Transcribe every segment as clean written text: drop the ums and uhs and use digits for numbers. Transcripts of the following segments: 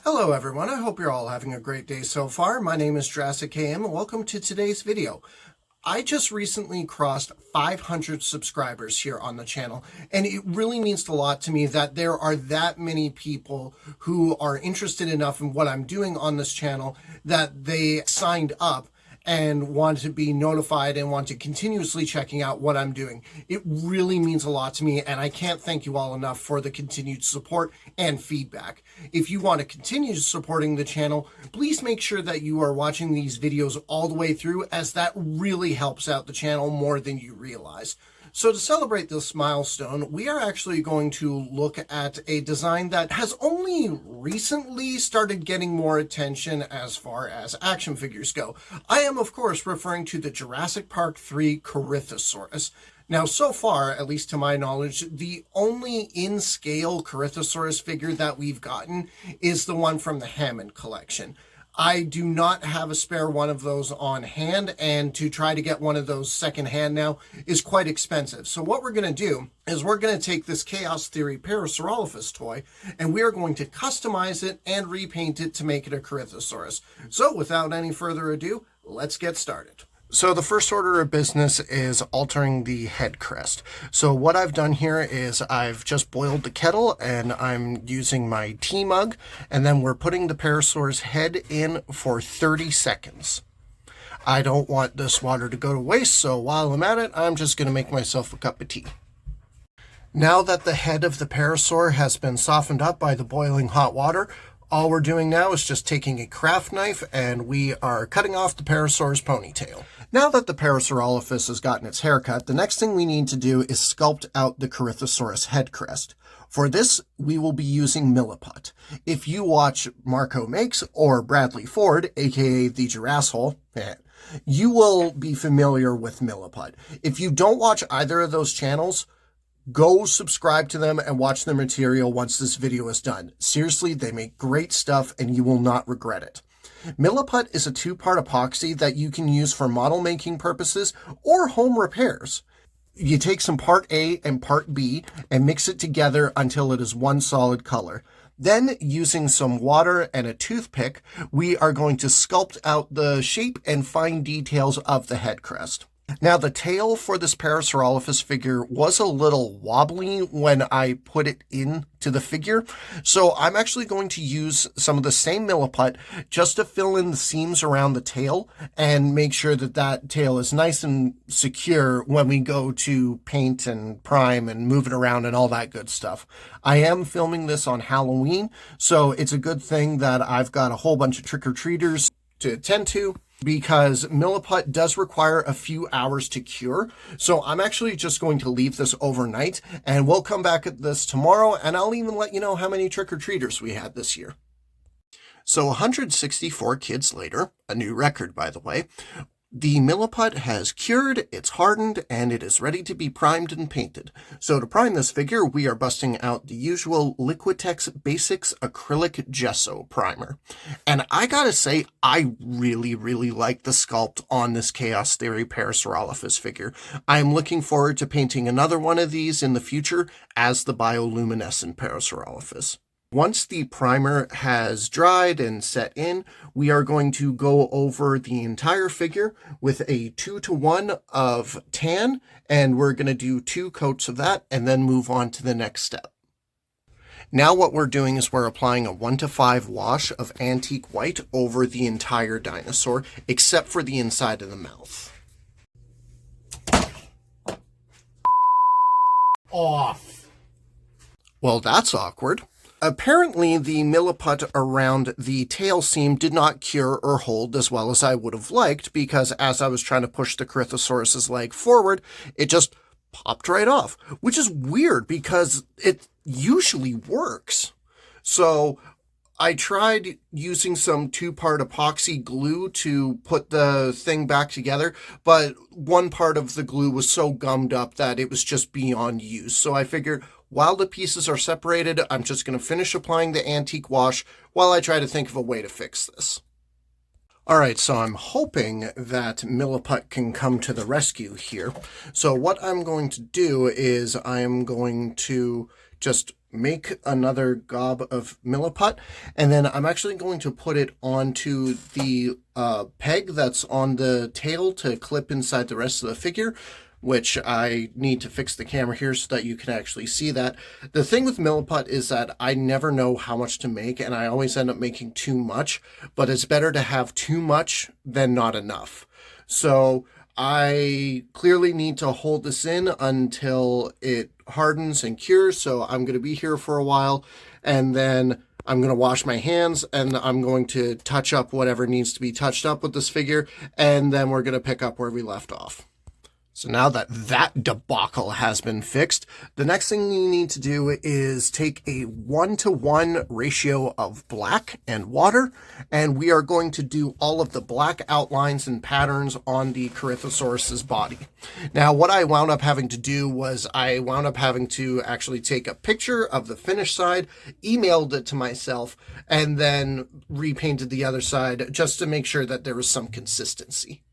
Hello everyone, I hope you're all having a great day so far. My name is JurassicKM and welcome to today's video. I just recently crossed 500 subscribers here on the channel, and it really means a lot to me that there are that many people who are interested enough in what I'm doing on this channel that they signed up and want to be notified and want to continuously checking out what I'm doing. It really means a lot to me, and I can't thank you all enough for the continued support and feedback. If you want to continue supporting the channel, please make sure that you are watching these videos all the way through, as that really helps out the channel more than you realize. So to celebrate this milestone, we are actually going to look at a design that has only recently started getting more attention as far as action figures go. I am, of course, referring to the Jurassic Park 3 Corythosaurus. Now, so far, at least to my knowledge, the only in-scale Corythosaurus figure that we've gotten is the one from the Hammond collection. I do not have a spare one of those on hand, and to try to get one of those secondhand now is quite expensive. So what we're going to do is we're going to take this Chaos Theory Parasaurolophus toy, and we are going to customize it and repaint it to make it a Corythosaurus. So without any further ado, let's get started. So the first order of business is altering the head crest. So what I've done here is I've just boiled the kettle and I'm using my tea mug, and then we're putting the Parasaur's head in for 30 seconds. I don't want this water to go to waste, so while I'm at it, I'm just going to make myself a cup of tea. Now that the head of the Parasaur has been softened up by the boiling hot water, all we're doing now is just taking a craft knife and we are cutting off the Parasaur's ponytail. Now that the Parasaurolophus has gotten its haircut, the next thing we need to do is sculpt out the Corythosaurus head crest. For this, we will be using Milliput. If you watch Marco Makes or Bradley Ford, aka the Jurassicole, you will be familiar with Milliput. If you don't watch either of those channels, go subscribe to them and watch their material once this video is done. Seriously, they make great stuff and you will not regret it. Milliput is a two-part epoxy that you can use for model making purposes or home repairs. You take some part A and part B and mix it together until it is one solid color. Then, using some water and a toothpick, we are going to sculpt out the shape and fine details of the head crest. Now, the tail for this Parasaurolophus figure was a little wobbly when I put it into the figure, so I'm actually going to use some of the same Milliput just to fill in the seams around the tail and make sure that that tail is nice and secure when we go to paint and prime and move it around and all that good stuff. I am filming this on Halloween, so it's a good thing that I've got a whole bunch of trick-or-treaters to attend to, because Milliput does require a few hours to cure. So I'm actually just going to leave this overnight, and we'll come back at this tomorrow, and I'll even let you know how many trick-or-treaters we had this year. So 164 kids later, a new record by the way, the Milliput has cured, it's hardened, and it is ready to be primed and painted. So to prime this figure, we are busting out the usual Liquitex Basics Acrylic Gesso Primer. And I gotta say, I really like the sculpt on this Chaos Theory Parasaurolophus figure. I'm looking forward to painting another one of these in the future as the bioluminescent Parasaurolophus. Once the primer has dried and set in, we are going to go over the entire figure with a 2-to-1 of tan, and we're going to do 2 coats of that and then move on to the next step. Now what we're doing is we're applying a 1-to-5 wash of antique white over the entire dinosaur, except for the inside of the mouth. Off. Well, that's awkward. Apparently, the Milliput around the tail seam did not cure or hold as well as I would have liked, because as I was trying to push the Corythosaurus's leg forward, it just popped right off, which is weird because it usually works. So I tried using some 2-part epoxy glue to put the thing back together, but one part of the glue was so gummed up that it was just beyond use. So I figured, while the pieces are separated, I'm just going to finish applying the antique wash while I try to think of a way to fix this. Alright, so I'm hoping that Milliput can come to the rescue here. So what I'm going to do is I'm going to just make another gob of Milliput, and then I'm actually going to put it onto the peg that's on the tail to clip inside the rest of the figure, which I need to fix the camera here so that you can actually see that. The thing with Milliput is that I never know how much to make, and I always end up making too much, but it's better to have too much than not enough. So I clearly need to hold this in until it hardens and cures, so I'm going to be here for a while, and then I'm going to wash my hands, and I'm going to touch up whatever needs to be touched up with this figure, and then we're going to pick up where we left off. So now that that debacle has been fixed, the next thing you need to do is take a 1-to-1 ratio of black and water, and we are going to do all of the black outlines and patterns on the Corythosaurus's body. Now, what I wound up having to do was I wound up having to actually take a picture of the finished side, emailed it to myself, and then repainted the other side just to make sure that there was some consistency.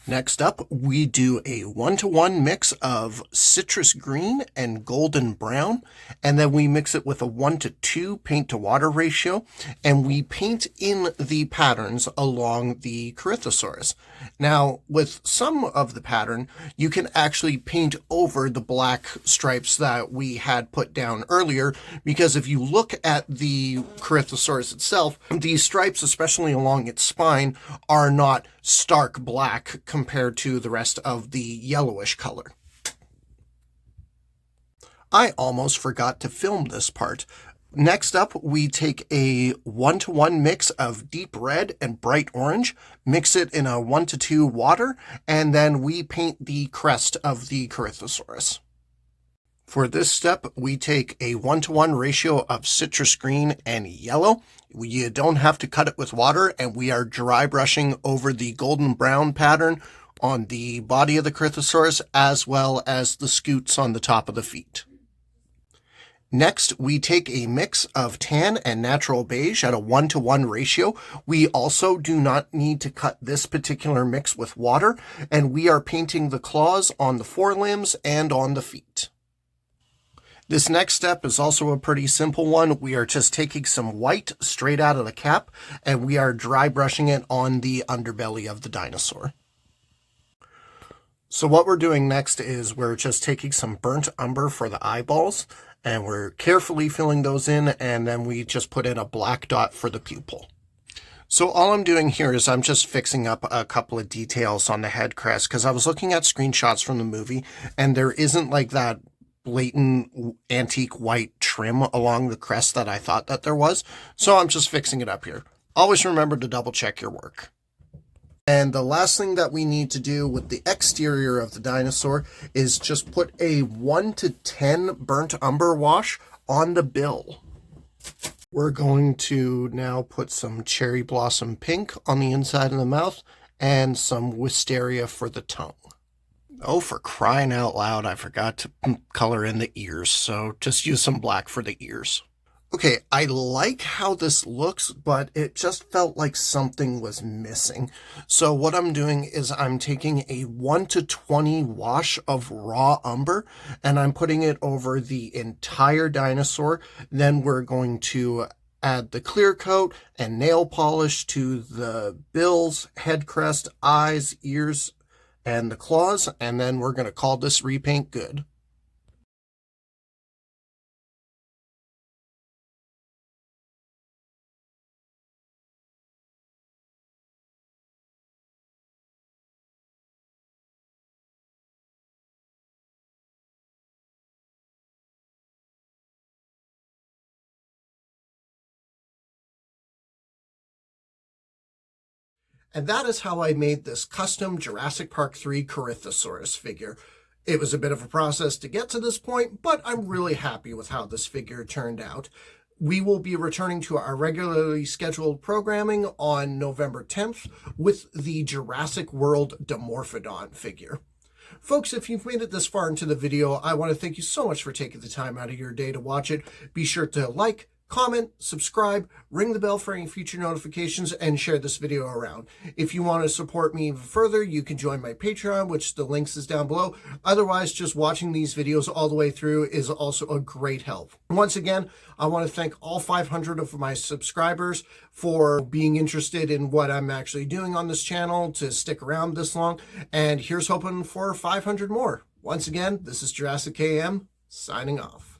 Next up, we do a 1-to-1 mix of citrus green and golden brown, and then we mix it with a 1-to-2 paint to water ratio, and we paint in the patterns along the Corythosaurus. Now, with some of the pattern, you can actually paint over the black stripes that we had put down earlier, because if you look at the Corythosaurus itself, these stripes, especially along its spine, are not stark black compared to the rest of the yellowish color. I almost forgot to film this part. Next up, we take a 1-to-1 mix of deep red and bright orange, mix it in a 1-to-2 water, and then we paint the crest of the Corythosaurus. For this step, we take a 1-to-1 ratio of citrus green and yellow. You don't have to cut it with water, and we are dry brushing over the golden brown pattern on the body of the Corythosaurus, as well as the scoots on the top of the feet. Next, we take a mix of tan and natural beige at a 1-to-1 ratio. We also do not need to cut this particular mix with water, and we are painting the claws on the forelimbs and on the feet. This next step is also a pretty simple one. We are just taking some white straight out of the cap, and we are dry brushing it on the underbelly of the dinosaur. So what we're doing next is we're just taking some burnt umber for the eyeballs, and we're carefully filling those in, and then we just put in a black dot for the pupil. So all I'm doing here is I'm just fixing up a couple of details on the head crest, because I was looking at screenshots from the movie, and there isn't like that blatant antique white trim along the crest that I thought that there was. So I'm just fixing it up here. Always remember to double check your work. And the last thing that we need to do with the exterior of the dinosaur is just put a 1-to-10 burnt umber wash on the bill. We're going to now put some cherry blossom pink on the inside of the mouth and some wisteria for the tongue. Oh, for crying out loud, I forgot to color in the ears, so just use some black for the ears. Okay, I like how this looks, but it just felt like something was missing. So what I'm doing is I'm taking a 1-to-20 wash of raw umber, and I'm putting it over the entire dinosaur. Then we're going to add the clear coat and nail polish to the bills, head crest, eyes, ears, and the claws, and then we're going to call this repaint good. And that is how I made this custom Jurassic Park 3 Corythosaurus figure. It was a bit of a process to get to this point, but I'm really happy with how this figure turned out. We will be returning to our regularly scheduled programming on November 10th with the Jurassic World Dimorphodon figure. Folks, if you've made it this far into the video, I want to thank you so much for taking the time out of your day to watch it. Be sure to like, comment, subscribe, ring the bell for any future notifications, and share this video around. If you want to support me even further, you can join my Patreon, which the links is down below. Otherwise, just watching these videos all the way through is also a great help. Once again, I want to thank all 500 of my subscribers for being interested in what I'm actually doing on this channel to stick around this long. And here's hoping for 500 more. Once again, this is JurassicKM signing off.